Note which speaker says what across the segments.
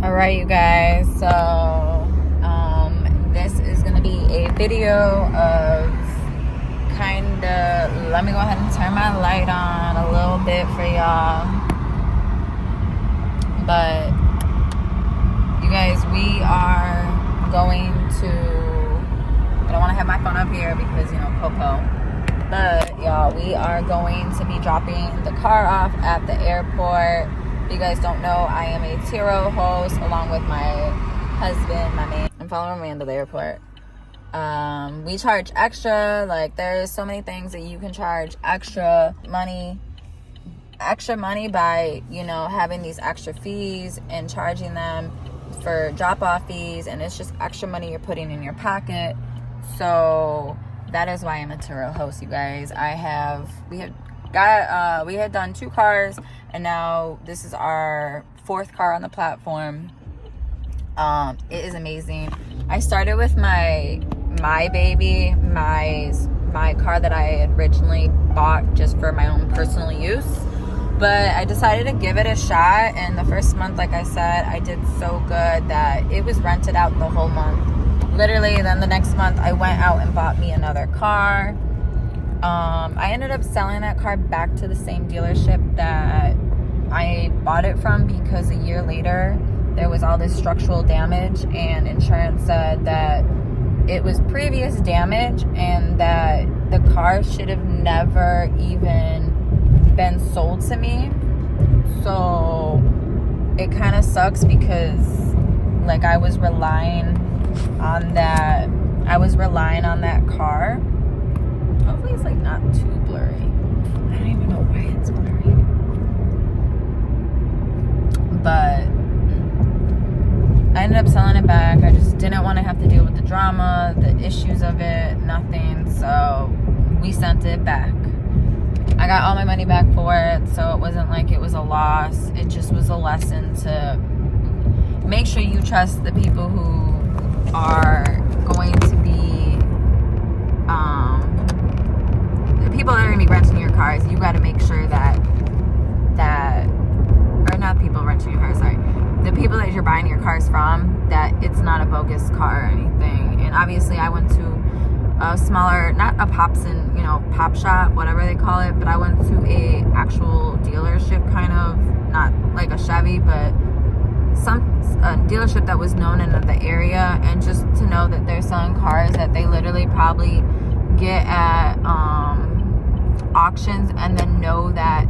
Speaker 1: Alright, you guys, so this is going to be a video of let me go ahead and turn my light on a little bit for y'all. But you guys, we are going to, I don't want to have my phone up here because, Popo. But y'all, we are going to be dropping the car off at the airport. If you guys don't know, I am a TURO host along with my husband, my man. I'm following me into the airport. We charge extra. Like, there's so many things that you can charge extra money by, having these extra fees and charging them for drop-off fees, and it's just extra money you're putting in your pocket. So that is why I'm a TURO host, you guys. We had done 2 cars, and now this is our 4th car on the platform. It is amazing. I started with my baby, my car that I had originally bought just for my own personal use. But I decided to give it a shot, and the first month, like I said, I did so good that it was rented out the whole month. Literally, then the next month, I went out and bought me another car. I ended up selling that car back to the same dealership that I bought it from because a year later, there was all this structural damage, and insurance said that it was previous damage and that the car should have never even been sold to me. So it kind of sucks because I was relying on that car. Hopefully it's not too blurry. I don't even know why it's blurry. But I ended up selling it back. I just didn't want to have to deal with the drama, the issues of it, nothing. So we sent it back. I got all my money back for it, so it wasn't like it was a loss. It just was a lesson to make sure you trust the people who are going to be the people that are going to be renting your cars. You got to make sure that or not people renting your cars, sorry, the people that you're buying your cars from, that it's not a bogus car or anything. And obviously I went to a smaller, not a pop shop, whatever they call it, but I went to a actual dealership, kind of, not like a Chevy, but a dealership that was known in the area. And just to know that they're selling cars that they literally probably get at auctions, and then know that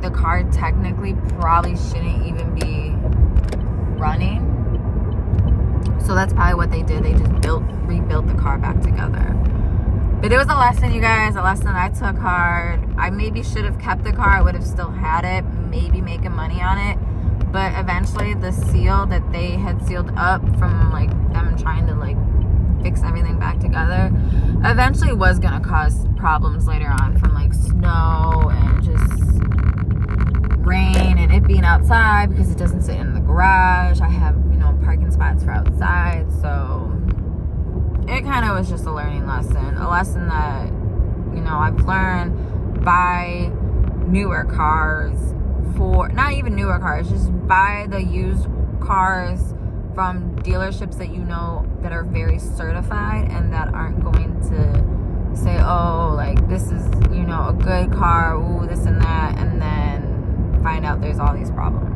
Speaker 1: the car technically probably shouldn't even be running. So that's probably what they did. They just rebuilt the car back together. But it was a lesson, you guys, a lesson I took hard. I maybe should have kept the car. I would have still had it, maybe making money on it. But eventually the seal that they had sealed up from them trying to fix everything back together eventually was gonna cause problems later on from snow and just rain and it being outside because it doesn't sit in the garage. I have parking spots for outside, so it kind of was just a learning lesson, that I've learned. Buy newer cars, not even newer cars, just buy the used cars from dealerships that that are very certified and that aren't going to say, oh, this is a good car, ooh, this and that, and then find out there's all these problems.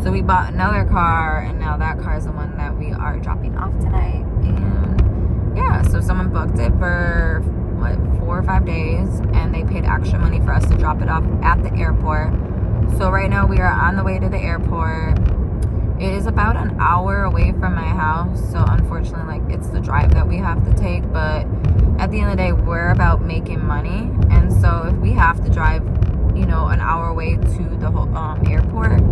Speaker 1: So we bought another car, and now that car is the one that we are dropping off tonight. And yeah, so someone booked it for 4 or 5 days, and they paid extra money for us to drop it off at the airport. So right now we are on the way to the airport. It is about an hour away from my house, so unfortunately it's the drive that we have to take. But at the end of the day, we're about making money, and so if we have to drive an hour away to the whole airport,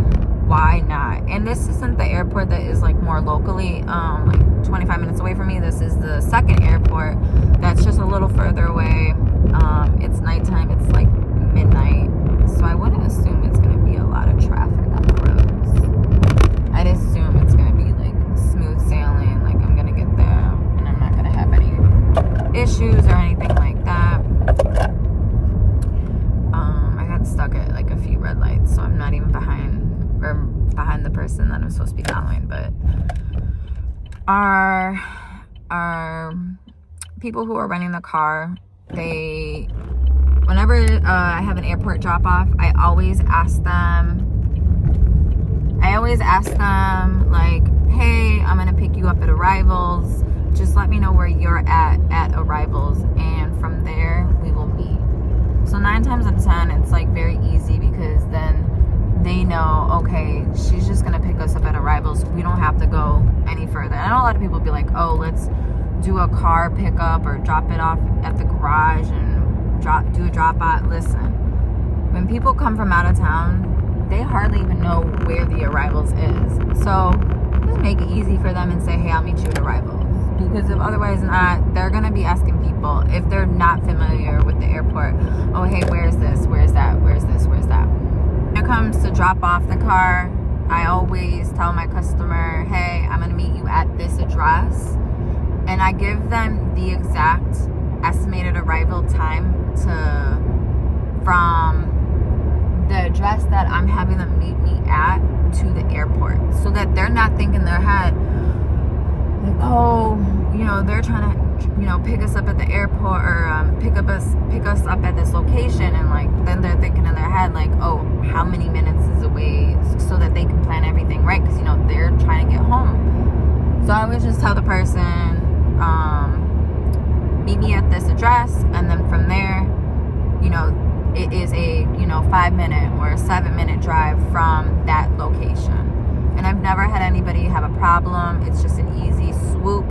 Speaker 1: why not? And this isn't the airport that is more locally 25 minutes away from me. This is the second airport that's just a little further away. It's nighttime, it's midnight, so I wouldn't assume it's going to be a lot of traffic on the roads. I'd assume it's going to be smooth sailing, I'm going to get there and I'm not going to have any issues or anything like that. I got stuck at a few red lights, so I'm not even behind the person person that I'm supposed to be following, but our people who are renting the car, whenever I have an airport drop off, I always ask them like, hey, I'm gonna pick you up at arrivals, just let me know where you're at arrivals, and from there we will meet. So 9 times out of 10 it's like very easy, because then they know, okay, she's just gonna pick us up at arrivals, we don't have to go any further. And I know a lot of people be like, oh, let's do a car pickup or drop it off at the garage and do a drop off. Listen, when people come from out of town, they hardly even know where the arrivals is. So just make it easy for them and say, hey, I'll meet you at arrivals. Because if otherwise not, they're gonna be asking people, if they're not familiar with the airport, oh, hey, where's this, where's that, where's this, where's that. When it comes to drop off the car, I always tell my customer, hey, I'm gonna meet you at this address, and I give them the exact estimated arrival time from the address that I'm having them meet me at to the airport, so that they're not thinking in their head like, oh, they're trying to, pick us up at the airport, or pick us up at this location, and like then they're thinking in their head like, oh, how many minutes is away, so that they can plan everything right, because they're trying to get home. So I always just tell the person, meet me at this address, and then from there, it is a 5-minute or a 7-minute drive from that location. And I've never had anybody have a problem. It's just an easy swoop,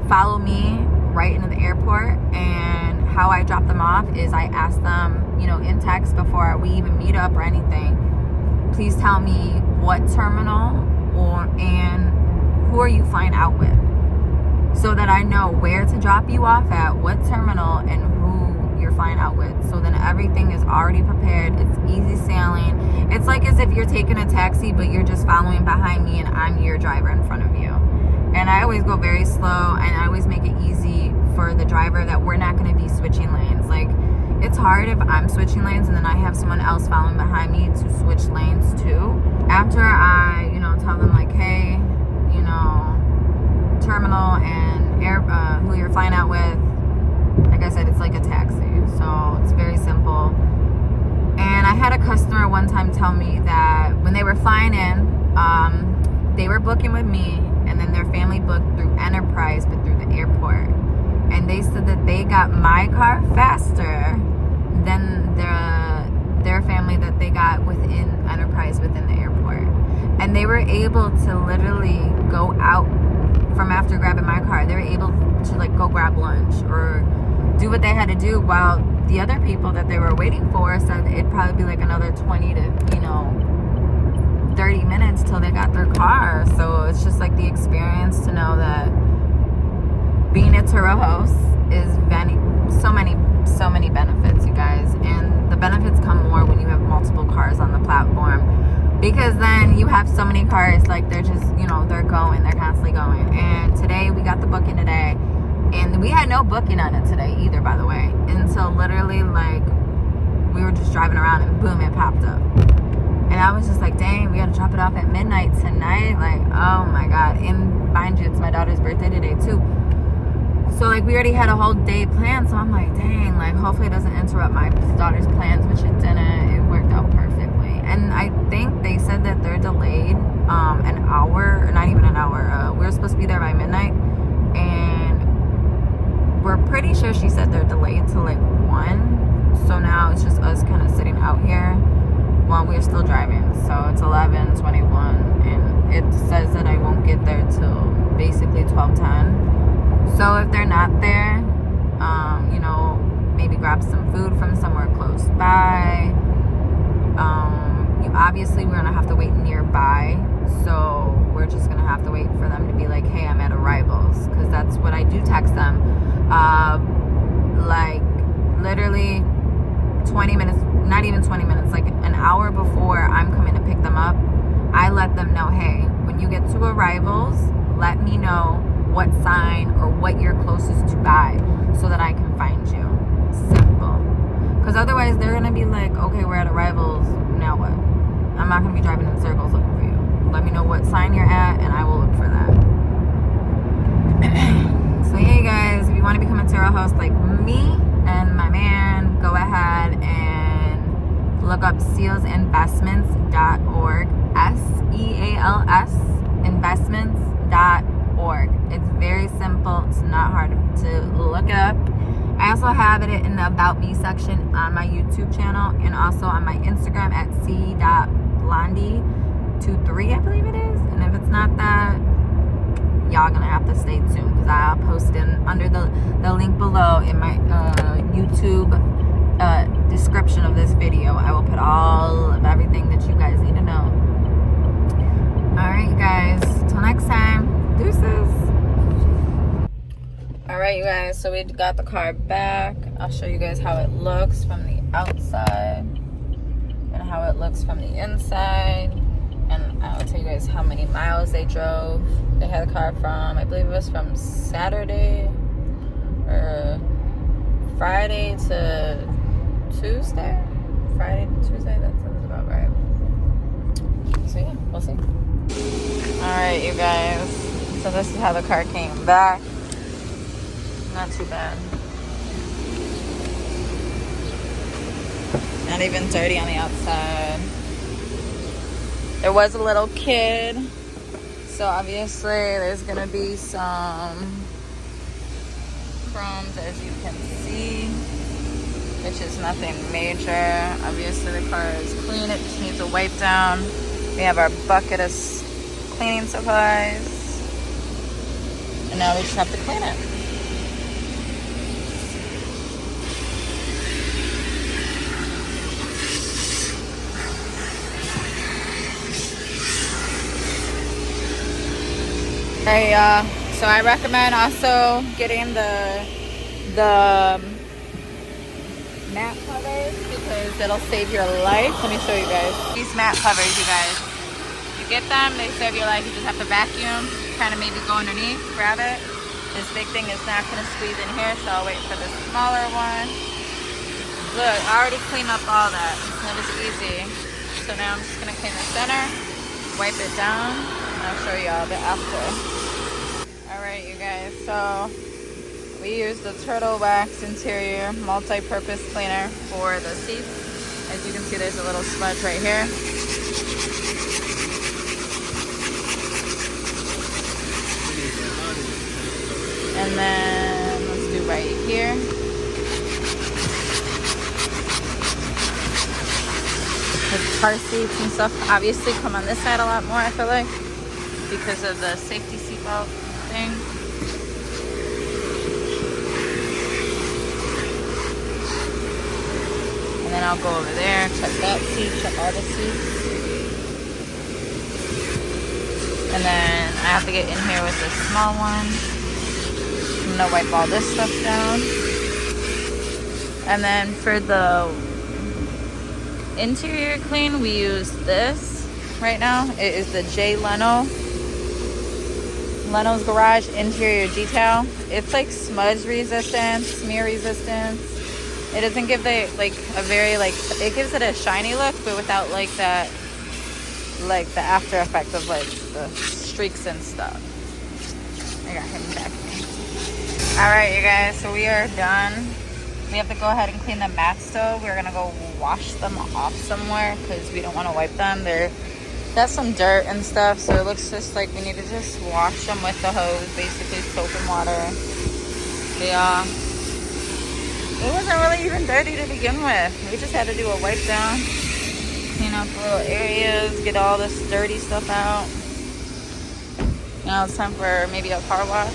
Speaker 1: follow me right into the airport. And how I drop them off is I ask them, in text before we even meet up or anything, please tell me what terminal and who are you flying out with, so that I know where to drop you off at, what terminal, and who you're flying out with. So then everything is already prepared. It's easy sailing. It's like as if you're taking a taxi, but you're just following behind me and I'm your driver in front of you. And I always go very slow, and I always make it easy for the driver that we're not going to be switching lanes. Like, it's hard if I'm switching lanes and then I have someone else following behind me to switch lanes too. After I, tell them like, hey, terminal and who you're flying out with, like I said, it's like a taxi, so it's very simple. And I had a customer one time tell me that when they were flying in, they were booking with me, and then their family booked through Enterprise, but through the airport. And they said that they got my car faster than their family that they got within Enterprise within the airport. And they were able to literally go out from after grabbing my car. They were able to like go grab lunch or do what they had to do, while the other people that they were waiting for said it'd probably be like another 20 to 30 minutes till they got their car. So it's just like the experience to know that being a TURO host is so many benefits, you guys. And the benefits come more when you have multiple cars on the platform, because then you have so many cars, like they're just they're constantly going. And today we got the booking today, and we had no booking on it today either, by the way, until literally like we were just driving around and boom, it popped up. And I was just like, dang, we gotta drop it off at midnight tonight. Like, oh my God. And mind you, it's my daughter's birthday today too. So like we already had a whole day planned. So I'm like, dang, like hopefully it doesn't interrupt my daughter's plans, which it didn't. It worked out perfectly. And I think they said that they're delayed an hour, or not even an hour. We were supposed to be there by midnight, and we're pretty sure she said they're delayed till like 1. So now it's just us kind of sitting out here while we're still driving. So it's 11:21, and it says that I won't get there till basically 12:10. So if they're not there, maybe grab some food from somewhere close by. Obviously we're gonna have to wait nearby, so we're just gonna have to wait for them to be like, hey, I'm at arrivals, because that's what I do text them. Like literally 20 minutes, not even 20 minutes, like an hour before I'm coming to pick them up, I let them know, hey, when you get to arrivals, let me know what sign or what you're closest to by, so that I can find you. Simple. Because otherwise they're gonna be like, okay, we're at arrivals, now what? I'm not gonna be driving in circles looking for you. let me know what sign you're at, and I will look for that. So yeah, you guys, if you want to become a TURO host like me and my man, go ahead and look up sealsinvestments.org, SEALS investments.org. It's very simple. It's not hard to look it up. I also have it in the About Me section on my YouTube channel and also on my Instagram at c.blondie23, I believe it is. And if it's not that, y'all gonna have to stay tuned because I'll post it under the link below in my YouTube description of this video. I will put all of everything that you guys need to know. Alright, you guys, till next time, deuces. Alright, you guys, so we got the car back. I'll show you guys how it looks from the outside and how it looks from the inside, and I'll tell you guys how many miles they drove. They had the car from, I believe it was from Saturday or Friday to Tuesday. Friday to Tuesday, that sounds about right. So yeah, we'll see. Alright, you guys, so this is how the car came back. Not too bad. Not even dirty on the outside. There was a little kid, so obviously there's gonna be some crumbs, as you can see, which is nothing major. Obviously the car is clean, it just needs a wipe down. We have our bucket of cleaning supplies, and now we just have to clean it. So I recommend also getting the mat covers because it'll save your life. Let me show you guys. These mat covers, you guys, you get them, they save your life. You just have to vacuum, kind of maybe go underneath, grab it. This big thing is not going to squeeze in here, so I'll wait for the smaller one. Look, I already cleaned up all that. That was easy. So now I'm just going to clean the center, wipe it down, and I'll show you all the after. Alright, you guys, so we use the Turtle Wax Interior multi-purpose cleaner for the seats. As you can see, there's a little smudge right here. And then let's do right here. The car seats and stuff obviously come on this side a lot more, I feel like, because of the safety seatbelt thing. And then I'll go over there, check that seat, check all the seats. And then I have to get in here with the small one. I'm gonna wipe all this stuff down. And then for the interior clean, we use this right now. It is the Jay Leno's Garage Interior Detail. It's like smudge resistant, smear resistant. It doesn't give the like a very like, it gives it a shiny look, but without like that, like the after effect of like the streaks and stuff. I got him back. All right, you guys, so we are done. We have to go ahead and clean the mats though. We're gonna go wash them off somewhere because we don't want to wipe them. They're got some dirt and stuff, so it looks just like we need to just wash them with the hose, basically soap and water. Yeah, it wasn't really even dirty to begin with. We just had to do a wipe down, clean up the little areas, get all this dirty stuff out. Now it's time for maybe a car wash.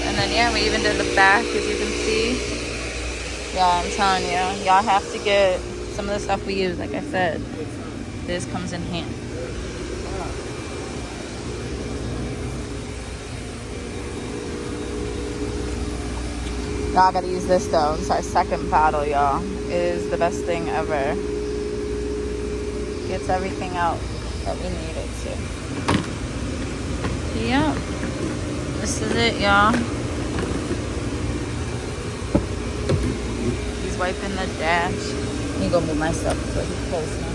Speaker 1: And then yeah, we even did the back, as you can see. Yeah, I'm telling you, y'all have to get some of the stuff we use. Like I said, this comes in handy. Y'all gotta use this though. It's our second bottle, y'all. It is the best thing ever. Gets everything out that we need it to. Yep. This is it, y'all. He's wiping the dash. Let me go move myself so he's close now.